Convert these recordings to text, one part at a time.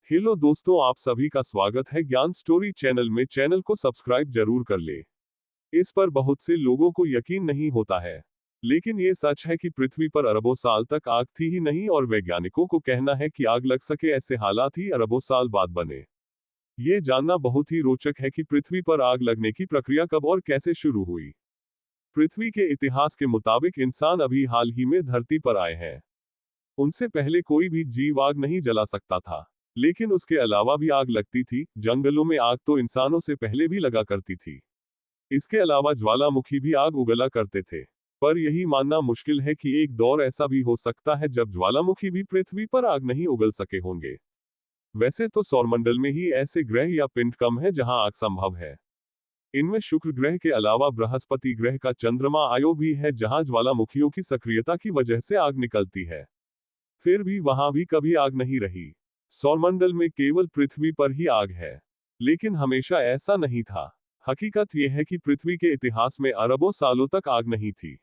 Hello दोस्तों, आप सभी का स्वागत है ज्ञान स्टोरी चैनल में। चैनल को सब्सक्राइब जरूर कर ले। इस पर बहुत से लोगों को यकीन नहीं होता है, लेकिन ये सच है कि पृथ्वी पर अरबों साल तक आग थी ही नहीं, और वैज्ञानिकों को कहना है कि आग लग सके ऐसे हालात ही अरबों साल बाद बने। ये जानना बहुत ही रोचक है कि पृथ्वी पर आग लगने की प्रक्रिया कब और कैसे शुरू हुई। पृथ्वी के इतिहास के मुताबिक इंसान अभी हाल ही में धरती पर आए हैं। उनसे पहले कोई भी जीव आग नहीं जला सकता था, लेकिन उसके अलावा भी आग लगती थी। जंगलों में आग तो इंसानों से पहले भी लगा करती थी। इसके अलावा ज्वालामुखी भी आग उगला करते थे। पर यही मानना मुश्किल है कि एक दौर ऐसा भी हो सकता है जब ज्वालामुखी भी पृथ्वी पर आग नहीं उगल सके होंगे। वैसे तो सौरमंडल में ही ऐसे ग्रह या पिंड कम है जहां आग संभव है। इनमें शुक्र ग्रह के अलावा बृहस्पति ग्रह का चंद्रमा आयो भी है, जहां ज्वालामुखियों की सक्रियता की वजह से आग निकलती है। फिर भी वहां भी कभी आग नहीं रही। सौरमंडल में केवल पृथ्वी पर ही आग है, लेकिन हमेशा ऐसा नहीं था। हकीकत यह है कि पृथ्वी के इतिहास में अरबों सालों तक आग नहीं थी,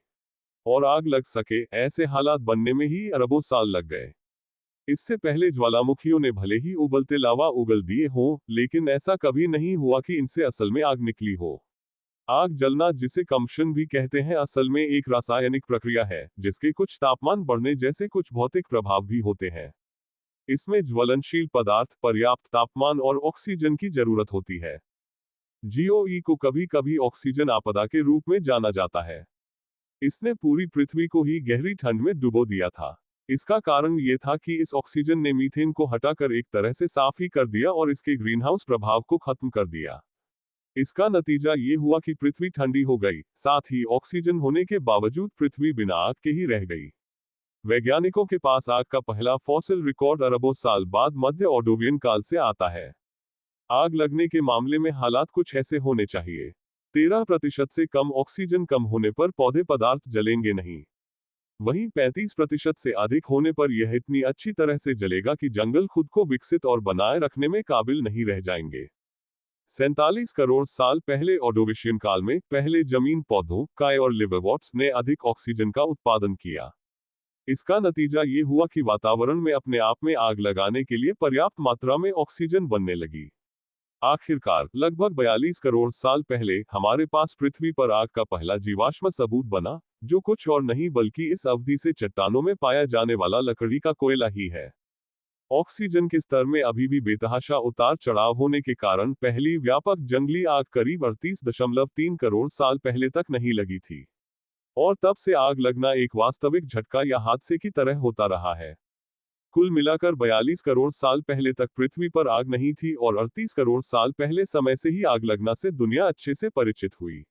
और आग लग सके ऐसे हालात बनने में ही अरबों साल लग गए। इससे पहले ज्वालामुखियों ने भले ही उबलते लावा उगल दिए हों, लेकिन ऐसा कभी नहीं हुआ कि इनसे असल में आग निकली हो। आग जलना, जिसे कम्बशन भी कहते हैं, असल में एक रासायनिक प्रक्रिया है जिसके कुछ तापमान बढ़ने जैसे कुछ भौतिक प्रभाव भी होते हैं। इसमें ज्वलनशील पदार्थ, पर्याप्त तापमान और ऑक्सीजन की जरूरत होती है। जीओई को कभी कभी ऑक्सीजन आपदा के रूप में जाना जाता है। इसने पूरी पृथ्वी को ही गहरी ठंड में डुबो दिया था। इसका कारण ये था कि इस ऑक्सीजन ने मीथेन को हटाकर एक तरह से साफ ही कर दिया और इसके ग्रीनहाउस प्रभाव को खत्म कर दिया। इसका नतीजा ये हुआ कि पृथ्वी ठंडी हो गई, साथ ही ऑक्सीजन होने के बावजूद पृथ्वी बिना आग के ही रह गई। वैज्ञानिकों के पास आग का पहला फॉसिल रिकॉर्ड अरबों साल बाद मध्य ऑर्डोवियन काल से आता है। आग लगने के मामले में हालात कुछ ऐसे होने चाहिए। 13% से कम ऑक्सीजन कम होने पर पौधे पदार्थ जलेंगे नहीं। वहीं 35% से अधिक होने पर यह इतनी अच्छी तरह से जलेगा कि जंगल खुद को विकसित और बनाए रखने में काबिल नहीं रह जाएंगे। 47 करोड़ साल पहले ऑर्डोविशियन काल में पहले जमीन पौधों, काय और लिवर्वॉर्ट्स ने अधिक ऑक्सीजन का उत्पादन किया। इसका नतीजा ये हुआ कि वातावरण में अपने आप में आग लगाने के लिए पर्याप्त मात्रा में ऑक्सीजन बनने लगी। आखिरकार लगभग 42 करोड़ साल पहले हमारे पास पृथ्वी पर आग का पहला जीवाश्म सबूत बना, जो कुछ और नहीं बल्कि इस अवधि से चट्टानों में पाया जाने वाला लकड़ी का कोयला ही है। ऑक्सीजन के स्तर में अभी भी बेतहाशा उतार चढ़ाव होने के कारण पहली व्यापक जंगली आग करीब 38.3 करोड़ साल पहले तक नहीं लगी थी, और तब से आग लगना एक वास्तविक झटका या हादसे की तरह होता रहा है। कुल मिलाकर 42 करोड़ साल पहले तक पृथ्वी पर आग नहीं थी, और 38 करोड़ साल पहले समय से ही आग लगना से दुनिया अच्छे से परिचित हुई।